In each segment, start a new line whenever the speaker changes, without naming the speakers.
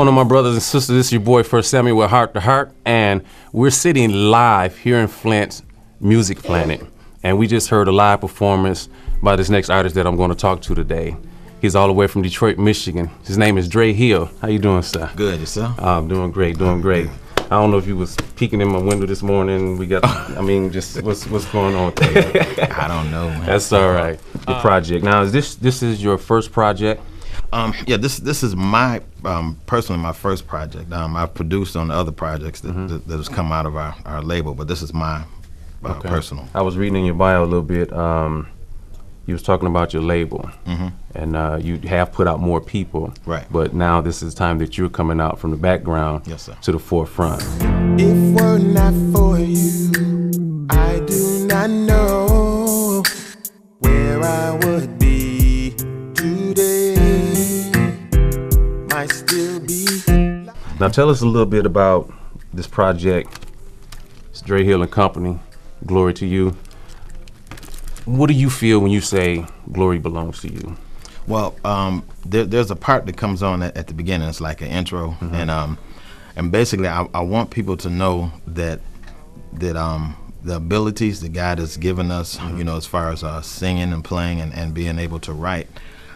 going on, my brothers and sisters? This is your boy First Samuel with Heart to Heart, and we're sitting live here in Flint's Music Planet, and we just heard a live performance by this next artist that I'm going to talk to today. He's all the way from Detroit, Michigan. His name is Dray Hill. How you doing, sir?
Good, yourself?
I'm doing great, doing great. I don't know if you was peeking in my window this morning. We got, I mean, just what's going on with that?
I don't know, man.
That's all right. Your project. Now, is this is your first project?
Yeah, this is my personally my first project. I've produced on the other projects that has come out of our label, but this is my personal.
I was reading in your bio a little bit. You was talking about your label, and you have put out more people.
Right.
But now this is the time that you're coming out from the background to the forefront.
If were not for you, I do not know where I would be today. Might still be.
Now tell us a little bit about this project. It's Dray Hill and Company. Glory to you. What do you feel when you say glory belongs to you?
Well, there's a part that comes on at the beginning. It's like an intro, and basically I want people to know that the abilities that God has given us, you know, as far as singing and playing and being able to write,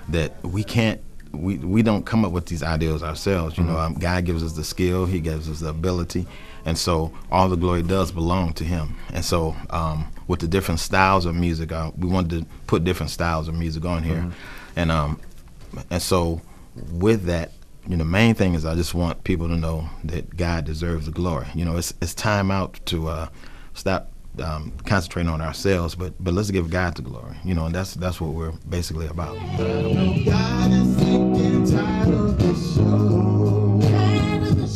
that we don't come up with these ideas ourselves. You know, God gives us the skill, He gives us the ability, and so all the glory does belong to Him. And so with the different styles of music, we wanted to put different styles of music on here, and so with that, you know, main thing is I just want people to know that God deserves the glory. You know, it's time out to stop concentrating on ourselves, but let's give God the glory. You know, and that's what we're basically about.
God is sick and tired of the show.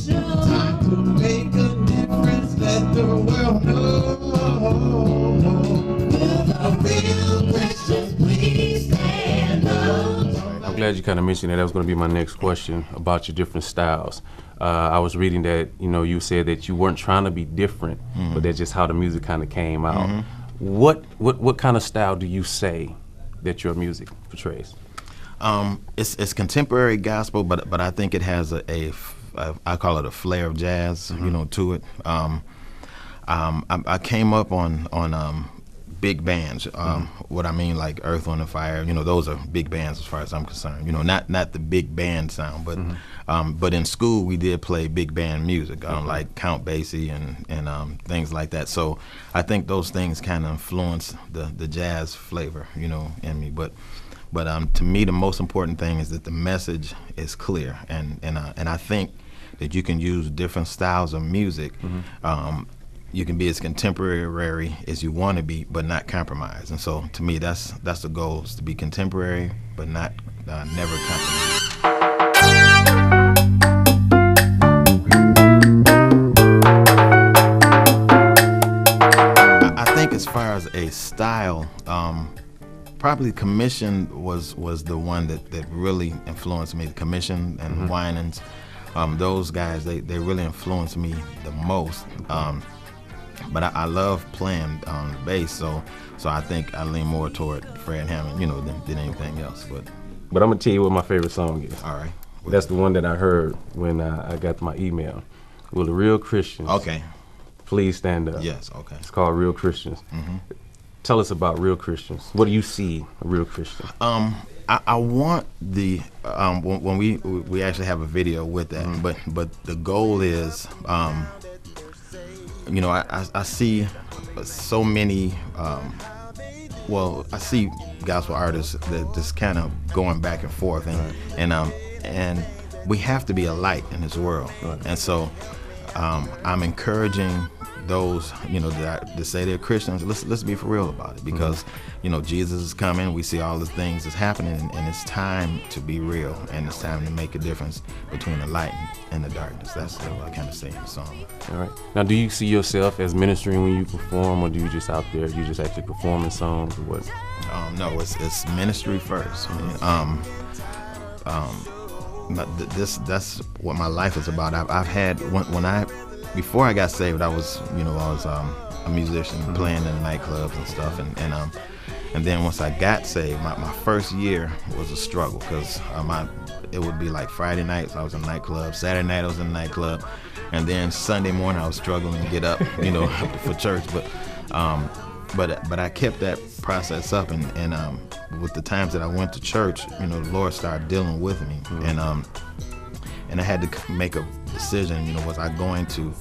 Time to make a difference, let the world know. Real Christians, please stand up.
I'm glad you kind of mentioned that. That was going to be my next question about your different styles. I was reading that, you know, you said that you weren't trying to be different, but that's just how the music kind of came out. What kind of style do you say that your music portrays?
It's contemporary gospel, but I think it has I call it a flair of jazz, you know, to it. I came up on big bands. What I mean, like Earth, Wind and Fire. You know, those are big bands as far as I'm concerned. You know, not the big band sound, but in school we did play big band music, like Count Basie and things like that. So I think those things kind of influence the jazz flavor, you know, in me. But to me, the most important thing is that the message is clear, and I think that you can use different styles of music. You can be as contemporary as you want to be, but not compromise. And so, to me, that's the goal: is to be contemporary, but not never compromise. I think, as far as a style, probably Commission was the one that really influenced me. Commission and Winans, those guys, they really influenced me the most. But I love playing the bass, so I think I lean more toward Fred Hammond, you know, than anything else.
But I'm gonna tell you what my favorite song is.
All right.
That's the one that I heard when I got my email. Will the Real Christians please stand up?
Yes. Okay.
It's called Real Christians. Tell us about Real Christians. What do you see a real Christian?
I want the when we actually have a video with that, but the goal is. You know, I see so many, I see gospel artists that just kind of going back and forth, and we have to be a light in this world. And so I'm encouraging those, you know, that say they're Christians. Let's be for real about it, because you know, Jesus is coming. We see all the things that's happening, and it's time to be real, and it's time to make a difference between the light and the darkness. That's what I kind of say in the song.
All right. Now, do you see yourself as ministering when you perform, or do you just out there, you just actually performing songs, or what?
No, it's ministry first. That's what my life is about. I've had before I got saved, I was a musician playing in nightclubs and stuff, and then once I got saved, my first year was a struggle, because it would be like Friday nights I was in a nightclub, Saturday night I was in a nightclub, and then Sunday morning I was struggling to get up, for church. But I kept that process up, and with the times that I went to church, the Lord started dealing with me, and I had to make a decision. Was I going to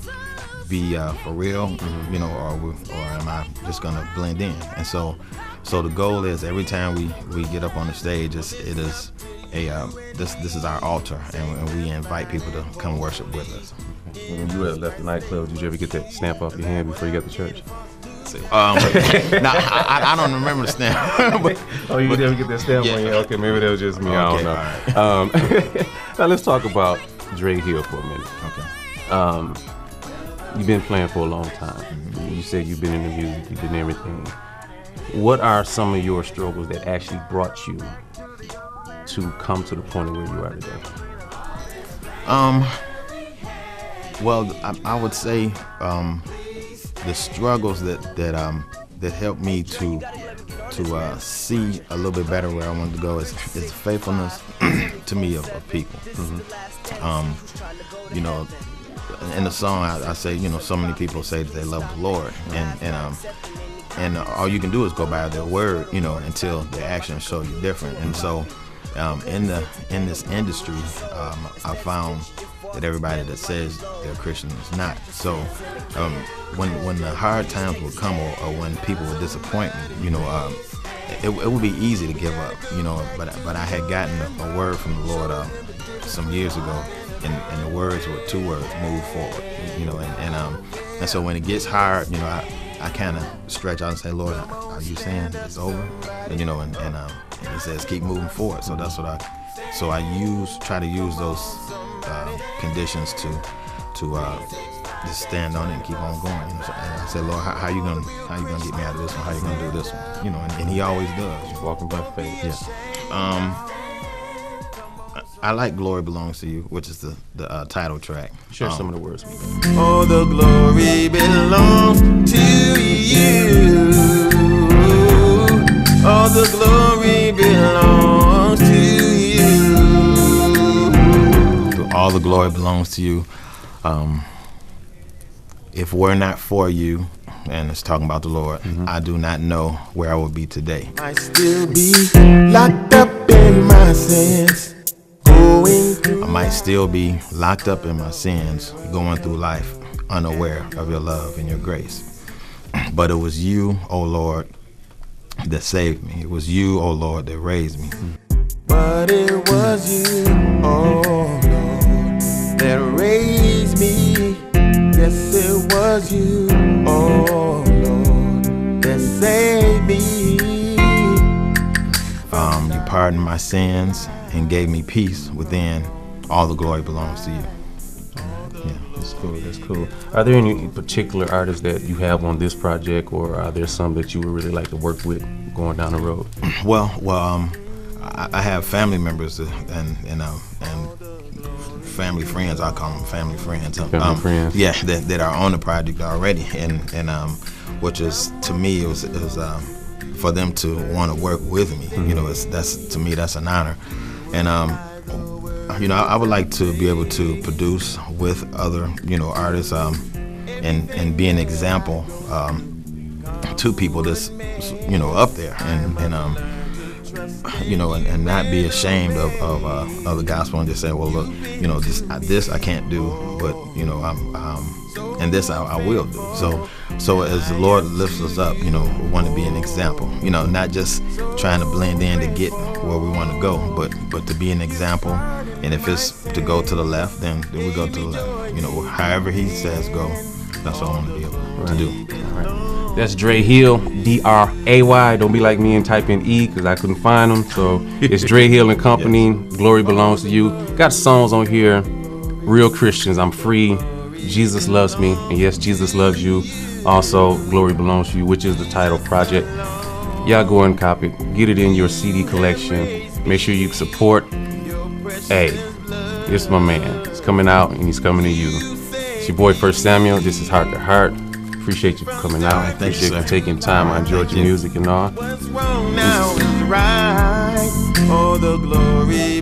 be for real, or am I just gonna blend in? And so the goal is every time we get up on the stage, this is our altar, and we invite people to come worship with us.
When you had left the nightclub, did you ever get that stamp off your hand before you got to church?
I don't remember the stamp.
You never get that stamp on you? Okay, maybe that was just me. I don't know.
Right.
Now let's talk about Dray Hill for a minute.
Okay.
You've been playing for a long time. You said you've been in the music, you've been in everything. What are some of your struggles that actually brought you to come to the point of where you are today?
Well, I would say the struggles that helped me to see a little bit better where I wanted to go is faithfulness to me of people. In the song I say, so many people say that they love the Lord, and all you can do is go by their word, until their actions show you different. And so in this industry, I found that everybody that says they're Christian is not. So when the hard times would come, or when people would disappoint me, it would be easy to give up, but I had gotten a word from the Lord some years ago, and the words were 2 words: move forward. And so when it gets hard, I kind of stretch out and say, Lord, are you saying it's over? And He says keep moving forward. So that's what I try to use those conditions to just stand on it and keep on going. And I said, Lord, how you gonna get me out of this one? How you gonna do this one? And He always does.
Walking by faith.
Yeah. I like "Glory Belongs to You," which is the title track.
Share some of the words with me.
All the glory belongs to you. All the glory belongs to you.
All the glory belongs to you. If we're not for you, and it's talking about the Lord, I do not know where I would be today.
I still be locked up in my sins.
I might still be locked up in my sins, going through life unaware of your love and your grace. But it was you, oh Lord, that saved me. It was you, oh Lord, that raised me.
But it was you, oh Lord, that raised me. Yes, it was you, oh Lord, that saved me.
You pardoned my sins and gave me peace within. All the glory belongs to you.
Yeah, that's cool. That's cool. Are there any particular artists that you have on this project, or are there some that you would really like to work with going down the road?
Well, I have family members and family friends. I call them family friends.
Family friends.
Yeah, that are on the project already, and which is, to me, it was for them to want to work with me. To me that's an honor, and I would like to be able to produce with other artists, and be an example to people that's up there, and not be ashamed of the gospel, and just say, well, look, this I can't do, but and this I will do. So as the Lord lifts us up, we want to be an example. Not just trying to blend in to get where we want to go, but to be an example. And if it's to go to the left, then we go to the left. However He says go, that's what I want to be able to do.
Right. That's Dray Hill, D-R-A-Y. Don't be like me and type in E, because I couldn't find them. So it's Dray Hill and Company. Yes. Glory Belongs to You. Got songs on here. Real Christians, I'm Free. Jesus Loves Me. And yes, Jesus loves you. Also, Glory Belongs to You, which is the title project. Y'all go and copy it. Get it in your CD collection. Make sure you support. Hey, it's my man. He's coming out and he's coming to you. It's your boy First Samuel. This is Heart to Heart. Appreciate you for coming out.
Right,
appreciate you taking time. I enjoyed your music and all.
What's wrong now is right. All the glory